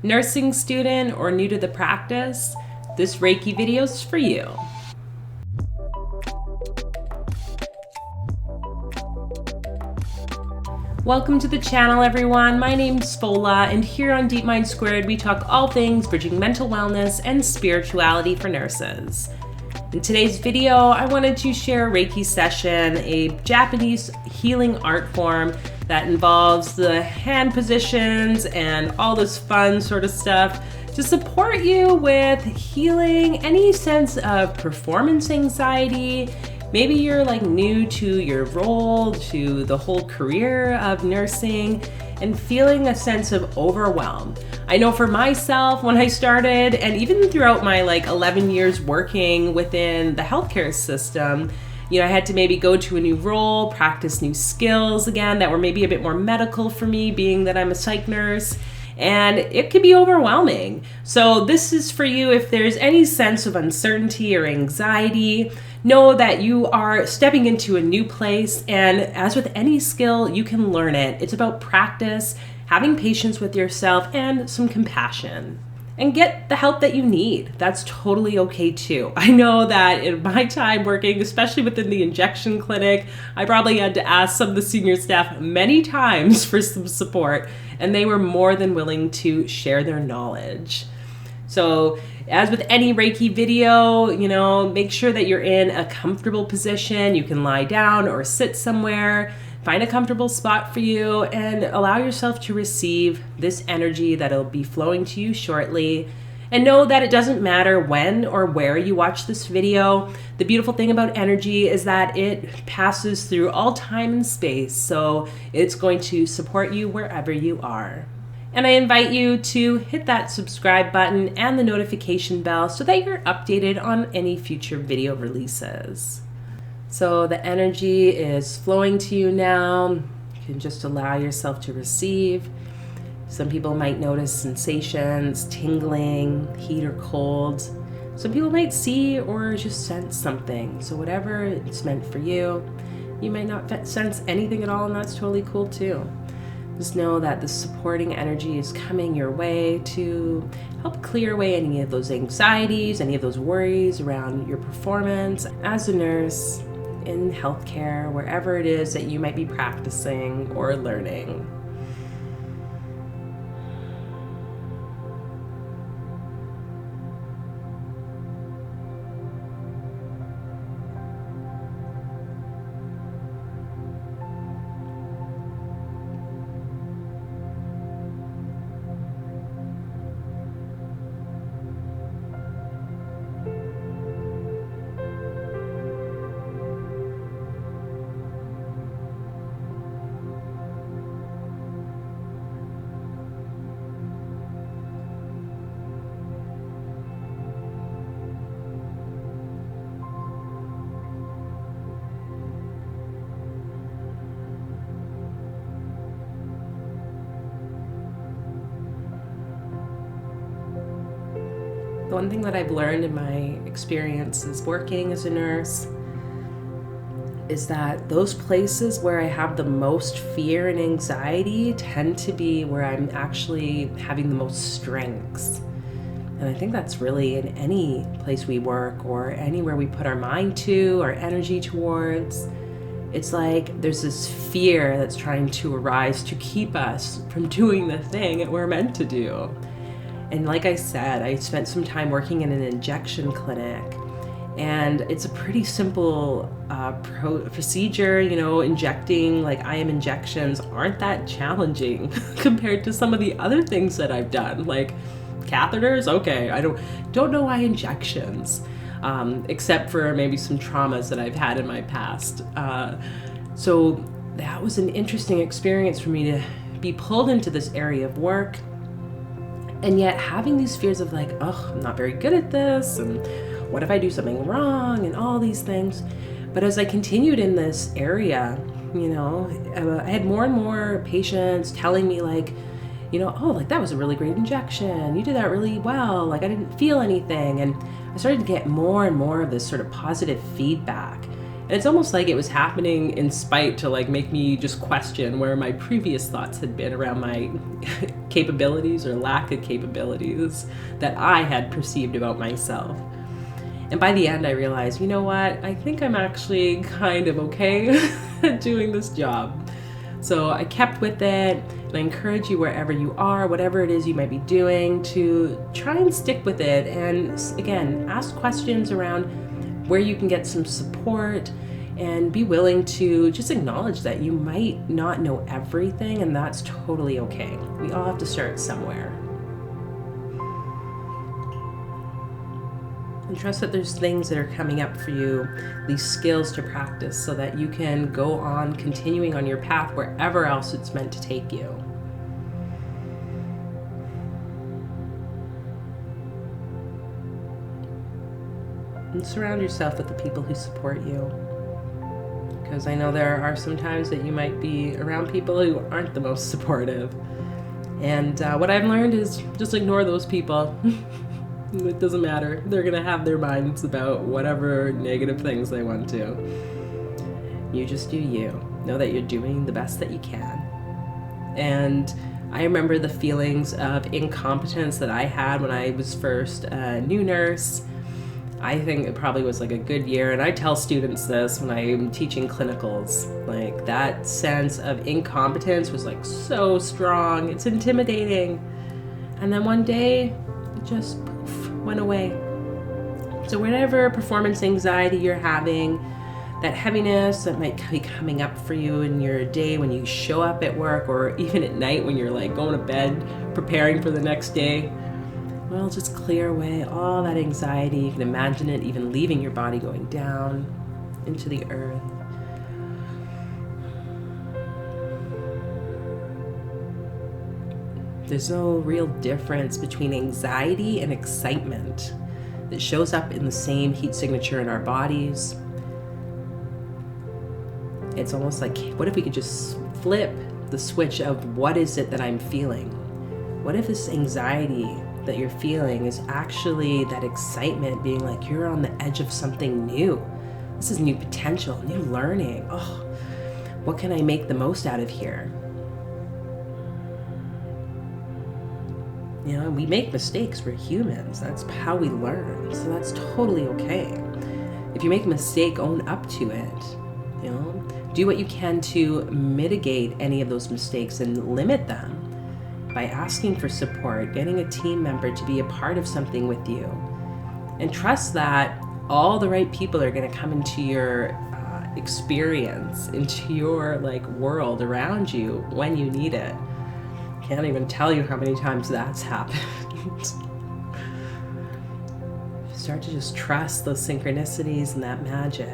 Nursing student or new to the practice, this Reiki video is for you. Welcome to the channel, everyone. My name's Fola, and here on Deep Mind Squared, we talk all things bridging mental wellness and spirituality for nurses. In today's video, I wanted to share a Reiki session, a Japanese healing art form that involves the hand positions and all this fun sort of stuff to support you with healing any sense of performance anxiety. Maybe you're like new to your role, to the whole career of nursing, and feeling a sense of overwhelm. I know for myself, when I started, and even throughout my 11 years working within the healthcare system, I had to maybe go to a new role, practice new skills again that were maybe a bit more medical for me, being that I'm a psych nurse. And it can be overwhelming. So this is for you if there's any sense of uncertainty or anxiety. Know that you are stepping into a new place, and as with any skill, you can learn it. It's about practice, having patience with yourself, and some compassion. And get the help that you need. That's totally okay too. I know that in my time working, especially within the injection clinic, I probably had to ask some of the senior staff many times for some support, and they were more than willing to share their knowledge. So as with any Reiki video, make sure that you're in a comfortable position. You can lie down or sit somewhere. Find a comfortable spot for you and allow yourself to receive this energy that'll be flowing to you shortly. And know that it doesn't matter when or where you watch this video. The beautiful thing about energy is that it passes through all time and space, so it's going to support you wherever you are. And I invite you to hit that subscribe button and the notification bell so that you're updated on any future video releases. So the energy is flowing to you now. You can just allow yourself to receive. Some people might notice sensations, tingling, heat or cold. Some people might see or just sense something. So whatever it's meant for you, you might not sense anything at all, and that's totally cool too. Just know that the supporting energy is coming your way to help clear away any of those anxieties, any of those worries around your performance as a nurse, in healthcare, wherever it is that you might be practicing or learning. The one thing that I've learned in my experiences working as a nurse is that those places where I have the most fear and anxiety tend to be where I'm actually having the most strengths. And I think that's really in any place we work or anywhere we put our mind to, our energy towards. It's like there's this fear that's trying to arise to keep us from doing the thing that we're meant to do. And like I said, I spent some time working in an injection clinic, and it's a pretty simple procedure. Injecting IM injections aren't that challenging compared to some of the other things that I've done, like catheters. Okay, I don't know why injections, except for maybe some traumas that I've had in my past. So that was an interesting experience for me to be pulled into this area of work. And yet having these fears of I'm not very good at this, and what if I do something wrong, and all these things. But as I continued in this area, I had more and more patients telling me that was a really great injection. You did that really well. I didn't feel anything. And I started to get more and more of this sort of positive feedback. And it's almost like it was happening in spite to like make me just question where my previous thoughts had been around my capabilities or lack of capabilities that I had perceived about myself. And by the end, I realized, you know what? I think I'm actually kind of okay at doing this job. So I kept with it, and I encourage you wherever you are, whatever it is you might be doing, to try and stick with it. And again, ask questions around where you can get some support, and be willing to just acknowledge that you might not know everything, and that's totally okay. We all have to start somewhere. And trust that there's things that are coming up for you, these skills to practice, so that you can go on continuing on your path wherever else it's meant to take you. And surround yourself with the people who support you. Because I know there are some times that you might be around people who aren't the most supportive. And what I've learned is just ignore those people. It doesn't matter. They're going to have their minds about whatever negative things they want to. You just do you. Know that you're doing the best that you can. And I remember the feelings of incompetence that I had when I was first a new nurse. I think it probably was like a good year, and I tell students this when I'm teaching clinicals, like that sense of incompetence was like so strong, it's intimidating. And then one day, it just poof, went away. So whatever performance anxiety you're having, that heaviness that might be coming up for you in your day when you show up at work, or even at night when you're like going to bed, preparing for the next day, well, just clear away all that anxiety. You can imagine it even leaving your body, going down into the earth. There's no real difference between anxiety and excitement. It shows up in the same heat signature in our bodies. It's almost like, what if we could just flip the switch of what is it that I'm feeling? What if this anxiety that you're feeling is actually that excitement, being like you're on the edge of something new. This is new potential, new learning. Oh, what can I make the most out of here? You know, we make mistakes. We're humans. That's how we learn. So that's totally okay. If you make a mistake, own up to it. You know, do what you can to mitigate any of those mistakes and limit them by asking for support, getting a team member to be a part of something with you. And trust that all the right people are going to come into your experience, into your like world around you when you need it. Can't even tell you how many times that's happened. Start to just trust those synchronicities and that magic.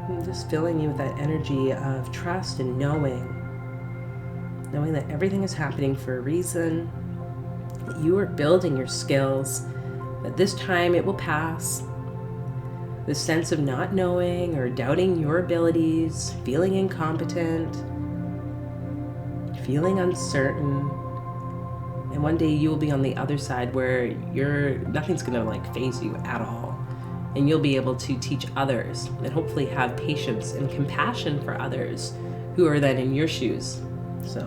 And just filling you with that energy of trust and knowing that everything is happening for a reason, that you are building your skills, that this time it will pass. The sense of not knowing or doubting your abilities, feeling incompetent, feeling uncertain, and one day you will be on the other side where nothing's gonna like faze you at all, and you'll be able to teach others and hopefully have patience and compassion for others who are then in your shoes. So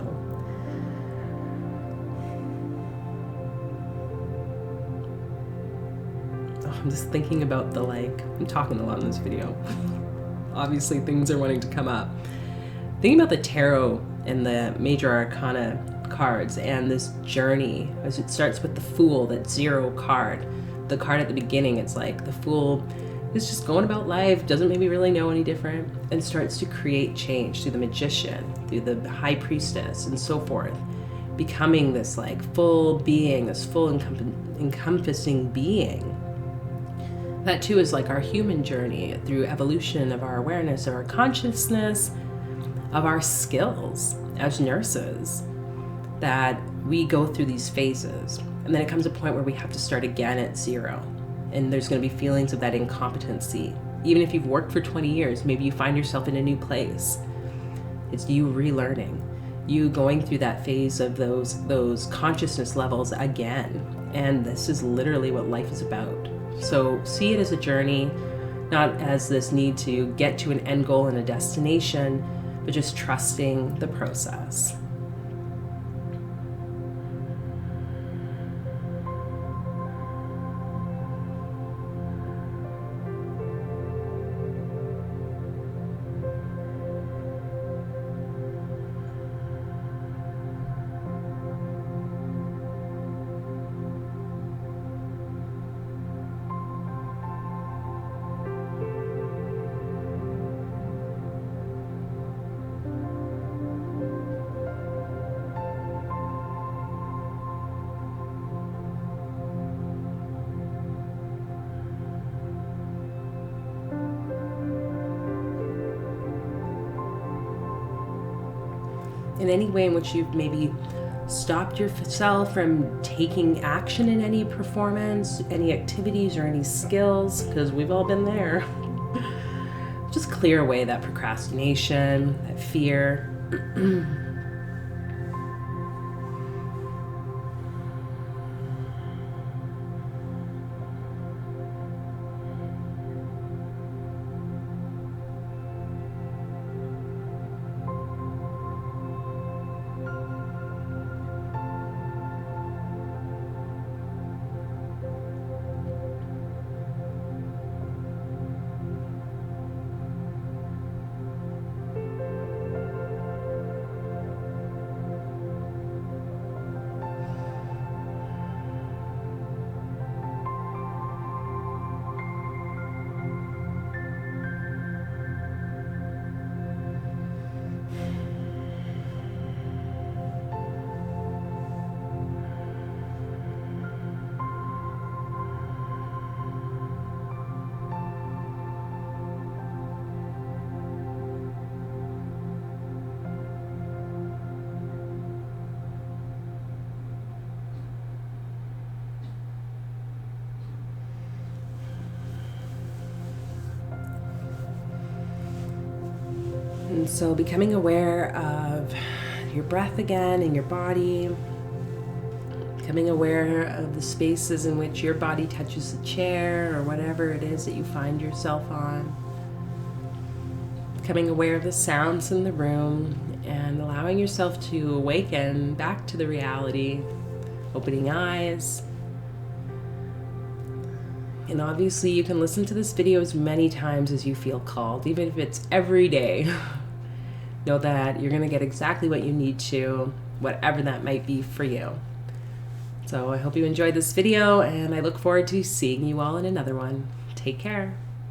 I'm just thinking about I'm talking a lot in this video. Obviously things are wanting to come up. Thinking about the tarot and the major arcana cards and this journey as it starts with the Fool, that 0 card. The card at the beginning, it's like the Fool is just going about life, doesn't maybe really know any different, and starts to create change through the Magician, through the High Priestess, and so forth, becoming this like full being, this full encompassing being. That too is like our human journey through evolution of our awareness, of our consciousness, of our skills as nurses, that we go through these phases. And then it comes a point where we have to start again at 0. And there's going to be feelings of that incompetency. Even if you've worked for 20 years, maybe you find yourself in a new place. It's you relearning. you going through that phase of those consciousness levels again. And this is literally what life is about. So see it as a journey, not as this need to get to an end goal and a destination, but just trusting the process. In any way in which you've maybe stopped yourself from taking action in any performance, any activities, or any skills, because we've all been there. Just clear away that procrastination, that fear. And so becoming aware of your breath again in your body, becoming aware of the spaces in which your body touches the chair or whatever it is that you find yourself on, becoming aware of the sounds in the room and allowing yourself to awaken back to the reality, opening eyes. And obviously you can listen to this video as many times as you feel called, even if it's every day. Know that you're going to get exactly what you need to, whatever that might be for you. So I hope you enjoyed this video, and I look forward to seeing you all in another one. Take care.